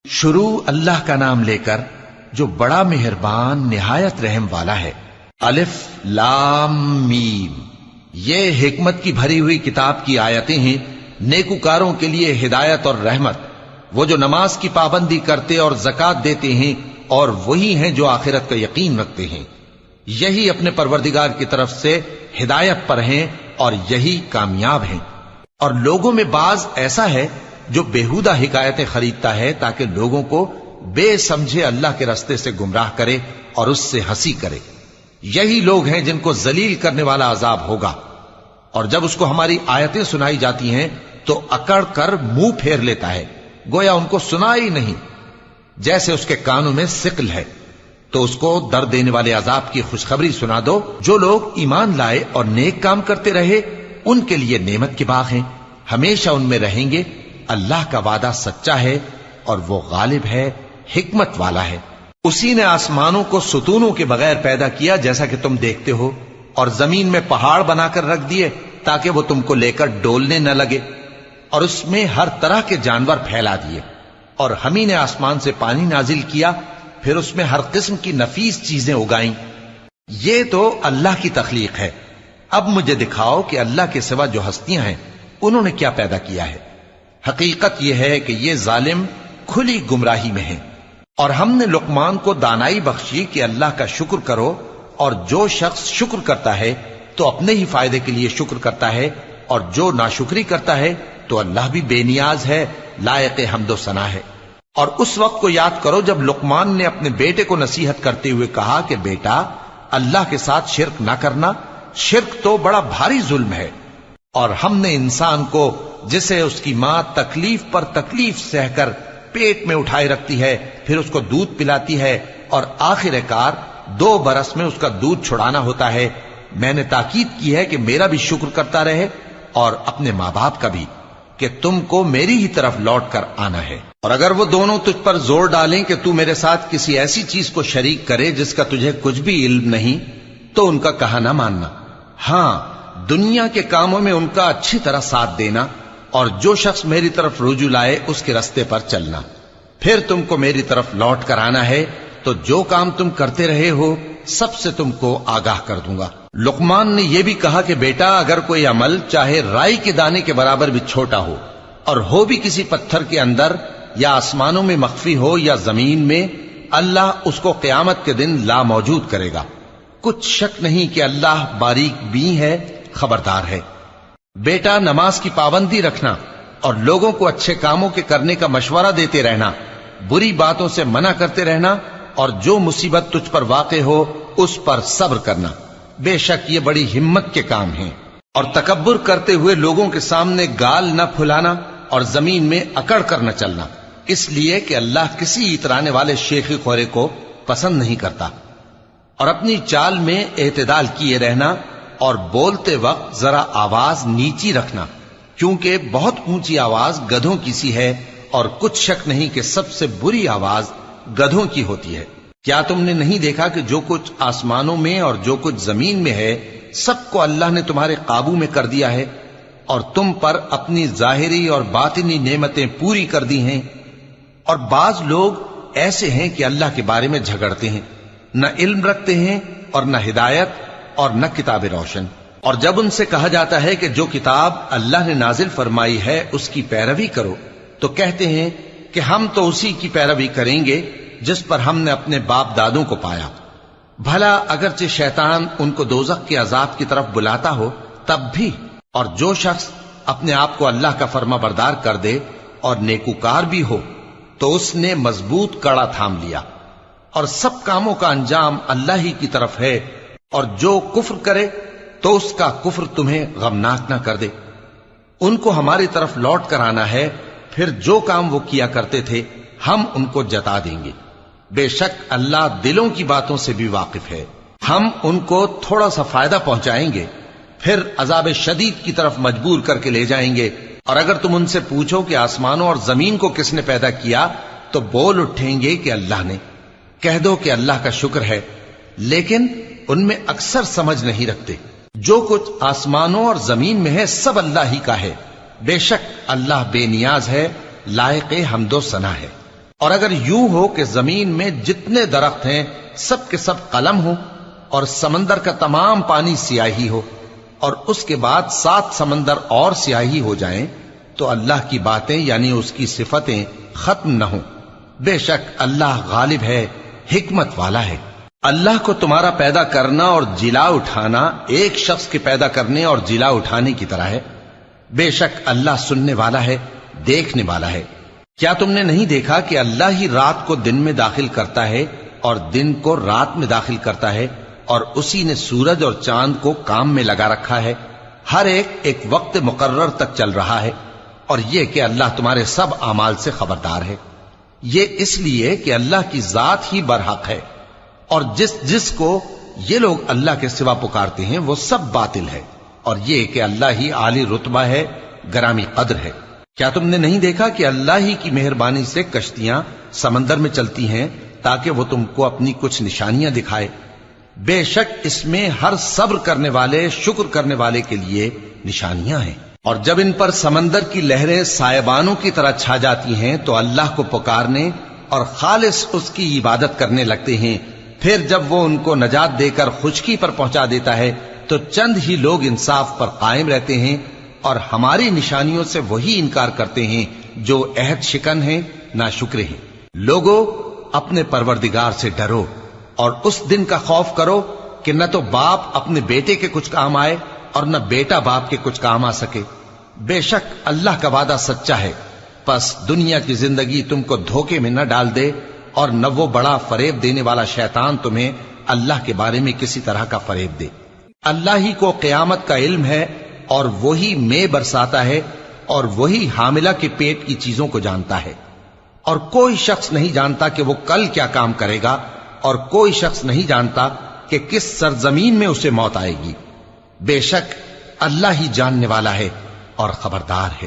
شروع اللہ کا نام لے کر جو بڑا مہربان نہایت رحم والا ہے۔ الف لام میم، یہ حکمت کی بھری ہوئی کتاب کی آیتیں ہیں، نیکوکاروں کے لیے ہدایت اور رحمت، وہ جو نماز کی پابندی کرتے اور زکوٰۃ دیتے ہیں، اور وہی ہیں جو آخرت کا یقین رکھتے ہیں، یہی اپنے پروردگار کی طرف سے ہدایت پر ہیں اور یہی کامیاب ہیں۔ اور لوگوں میں بعض ایسا ہے جو بیہودہ حکایتیں خریدتا ہے تاکہ لوگوں کو بے سمجھے اللہ کے راستے سے گمراہ کرے اور اس سے ہنسی کرے، یہی لوگ ہیں جن کو ذلیل کرنے والا عذاب ہوگا۔ اور جب اس کو ہماری آیتیں سنائی جاتی ہیں تو اکڑ کر منہ پھیر لیتا ہے، گویا ان کو سنا ہی نہیں، جیسے اس کے کانوں میں ثقل ہے۔ تو اس کو درد دینے والے عذاب کی خوشخبری سنا دو۔ جو لوگ ایمان لائے اور نیک کام کرتے رہے ان کے لیے نعمت کے باغ ہیں، ہمیشہ ان میں رہیں گے۔ اللہ کا وعدہ سچا ہے اور وہ غالب ہے، حکمت والا ہے۔ اسی نے آسمانوں کو ستونوں کے بغیر پیدا کیا جیسا کہ تم دیکھتے ہو، اور زمین میں پہاڑ بنا کر رکھ دیے تاکہ وہ تم کو لے کر ڈولنے نہ لگے، اور اس میں ہر طرح کے جانور پھیلا دیے۔ اور ہم ہی نے آسمان سے پانی نازل کیا، پھر اس میں ہر قسم کی نفیس چیزیں اگائیں۔ یہ تو اللہ کی تخلیق ہے۔ اب مجھے دکھاؤ کہ اللہ کے سوا جو ہستیاں ہیں انہوں نے کیا پیدا کیا ہے۔ حقیقت یہ ہے کہ یہ ظالم کھلی گمراہی میں ہیں۔ اور ہم نے لقمان کو دانائی بخشی کہ اللہ کا شکر کرو، اور جو شخص شکر کرتا ہے تو اپنے ہی فائدے کے لیے شکر کرتا ہے، اور جو ناشکری کرتا ہے تو اللہ بھی بے نیاز ہے، لائق حمد و ثنا ہے۔ اور اس وقت کو یاد کرو جب لقمان نے اپنے بیٹے کو نصیحت کرتے ہوئے کہا کہ بیٹا، اللہ کے ساتھ شرک نہ کرنا، شرک تو بڑا بھاری ظلم ہے۔ اور ہم نے انسان کو، جسے اس کی ماں تکلیف پر تکلیف سہ کر پیٹ میں اٹھائے رکھتی ہے، پھر اس کو دودھ پلاتی ہے، اور آخر کار 2 برس میں اس کا دودھ چھڑانا ہوتا ہے، میں نے تاکید کی ہے کہ میرا بھی شکر کرتا رہے اور اپنے ماں باپ کا بھی، کہ تم کو میری ہی طرف لوٹ کر آنا ہے۔ اور اگر وہ دونوں تجھ پر زور ڈالیں کہ تو میرے ساتھ کسی ایسی چیز کو شریک کرے جس کا تجھے کچھ بھی علم نہیں، تو ان کا کہا نہ ماننا، ہاں دنیا کے کاموں میں ان کا اچھی طرح ساتھ دینا، اور جو شخص میری طرف رجوع لائے اس کے راستے پر چلنا، پھر تم کو میری طرف لوٹ کر آنا ہے، تو جو کام تم کرتے رہے ہو سب سے تم کو آگاہ کر دوں گا۔ لقمان نے یہ بھی کہا کہ بیٹا، اگر کوئی عمل چاہے رائی کے دانے کے برابر بھی چھوٹا ہو، اور ہو بھی کسی پتھر کے اندر یا آسمانوں میں مخفی ہو یا زمین میں، اللہ اس کو قیامت کے دن لا موجود کرے گا۔ کچھ شک نہیں کہ اللہ باریک بین ہے، خبردار ہے۔ بیٹا، نماز کی پابندی رکھنا اور لوگوں کو اچھے کاموں کے کرنے کا مشورہ دیتے رہنا، بری باتوں سے منع کرتے رہنا، اور جو مصیبت تجھ پر واقع ہو اس پر صبر کرنا، بے شک یہ بڑی ہمت کے کام ہیں۔ اور تکبر کرتے ہوئے لوگوں کے سامنے گال نہ پھلانا اور زمین میں اکڑ کر نہ چلنا، اس لیے کہ اللہ کسی اترانے والے شیخی خورے کو پسند نہیں کرتا۔ اور اپنی چال میں اعتدال کیے رہنا، اور بولتے وقت ذرا آواز نیچی رکھنا، کیونکہ بہت اونچی آواز گدھوں کی سی ہے، اور کچھ شک نہیں کہ سب سے بری آواز گدھوں کی ہوتی ہے۔ کیا تم نے نہیں دیکھا کہ جو کچھ آسمانوں میں اور جو کچھ زمین میں ہے سب کو اللہ نے تمہارے قابو میں کر دیا ہے، اور تم پر اپنی ظاہری اور باطنی نعمتیں پوری کر دی ہیں۔ اور بعض لوگ ایسے ہیں کہ اللہ کے بارے میں جھگڑتے ہیں، نہ علم رکھتے ہیں اور نہ ہدایت اور نہ کتاب روشن۔ اور جب ان سے کہا جاتا ہے کہ جو کتاب اللہ نے نازل فرمائی ہے اس کی پیروی کرو، تو کہتے ہیں کہ ہم تو اسی کی پیروی کریں گے جس پر ہم نے اپنے باپ دادوں کو پایا۔ بھلا اگرچہ شیطان ان کو دوزخ کے عذاب کی طرف بلاتا ہو تب بھی۔ اور جو شخص اپنے آپ کو اللہ کا فرما بردار کر دے اور نیکوکار بھی ہو تو اس نے مضبوط کڑا تھام لیا، اور سب کاموں کا انجام اللہ ہی کی طرف ہے۔ اور جو کفر کرے تو اس کا کفر تمہیں غمناک نہ کر دے۔ ان کو ہماری طرف لوٹ کر آنا ہے، پھر جو کام وہ کیا کرتے تھے ہم ان کو جتا دیں گے۔ بے شک اللہ دلوں کی باتوں سے بھی واقف ہے۔ ہم ان کو تھوڑا سا فائدہ پہنچائیں گے، پھر عذاب شدید کی طرف مجبور کر کے لے جائیں گے۔ اور اگر تم ان سے پوچھو کہ آسمانوں اور زمین کو کس نے پیدا کیا، تو بول اٹھیں گے کہ اللہ نے۔ کہہ دو کہ اللہ کا شکر ہے، لیکن ان میں اکثر سمجھ نہیں رکھتے۔ جو کچھ آسمانوں اور زمین میں ہے سب اللہ ہی کا ہے، بے شک اللہ بے نیاز ہے، لائق حمد و ثنا ہے۔ اور اگر یوں ہو کہ زمین میں جتنے درخت ہیں سب کے سب قلم ہو اور سمندر کا تمام پانی سیاہی ہو اور اس کے بعد 7 سمندر اور سیاہی ہو جائیں تو اللہ کی باتیں یعنی اس کی صفتیں ختم نہ ہوں۔ بے شک اللہ غالب ہے، حکمت والا ہے۔ اللہ کو تمہارا پیدا کرنا اور جلا اٹھانا ایک شخص کے پیدا کرنے اور جلا اٹھانے کی طرح ہے۔ بے شک اللہ سننے والا ہے، دیکھنے والا ہے۔ کیا تم نے نہیں دیکھا کہ اللہ ہی رات کو دن میں داخل کرتا ہے اور دن کو رات میں داخل کرتا ہے، اور اسی نے سورج اور چاند کو کام میں لگا رکھا ہے، ہر ایک وقت مقرر تک چل رہا ہے، اور یہ کہ اللہ تمہارے سب اعمال سے خبردار ہے۔ یہ اس لیے کہ اللہ کی ذات ہی برحق ہے، اور جس کو یہ لوگ اللہ کے سوا پکارتے ہیں وہ سب باطل ہے، اور یہ کہ اللہ ہی عالی رتبہ ہے، گرامی قدر ہے۔ کیا تم نے نہیں دیکھا کہ اللہ ہی کی مہربانی سے کشتیاں سمندر میں چلتی ہیں تاکہ وہ تم کو اپنی کچھ نشانیاں دکھائے؟ بے شک اس میں ہر صبر کرنے والے، شکر کرنے والے کے لیے نشانیاں ہیں۔ اور جب ان پر سمندر کی لہریں سائبانوں کی طرح چھا جاتی ہیں تو اللہ کو پکارنے اور خالص اس کی عبادت کرنے لگتے ہیں، پھر جب وہ ان کو نجات دے کر خشکی پر پہنچا دیتا ہے تو چند ہی لوگ انصاف پر قائم رہتے ہیں، اور ہماری نشانیوں سے وہی انکار کرتے ہیں جو عہد شکن ہیں، ناشکرے ہیں۔ لوگو اپنے پروردگار سے ڈرو اور اس دن کا خوف کرو کہ نہ تو باپ اپنے بیٹے کے کچھ کام آئے اور نہ بیٹا باپ کے کچھ کام آ سکے۔ بے شک اللہ کا وعدہ سچا ہے، پس دنیا کی زندگی تم کو دھوکے میں نہ ڈال دے، اور نہ وہ بڑا فریب دینے والا شیطان تمہیں اللہ کے بارے میں کسی طرح کا فریب دے۔ اللہ ہی کو قیامت کا علم ہے، اور وہی میں برساتا ہے، اور وہی حاملہ کے پیٹ کی چیزوں کو جانتا ہے، اور کوئی شخص نہیں جانتا کہ وہ کل کیا کام کرے گا، اور کوئی شخص نہیں جانتا کہ کس سرزمین میں اسے موت آئے گی۔ بے شک اللہ ہی جاننے والا ہے اور خبردار ہے۔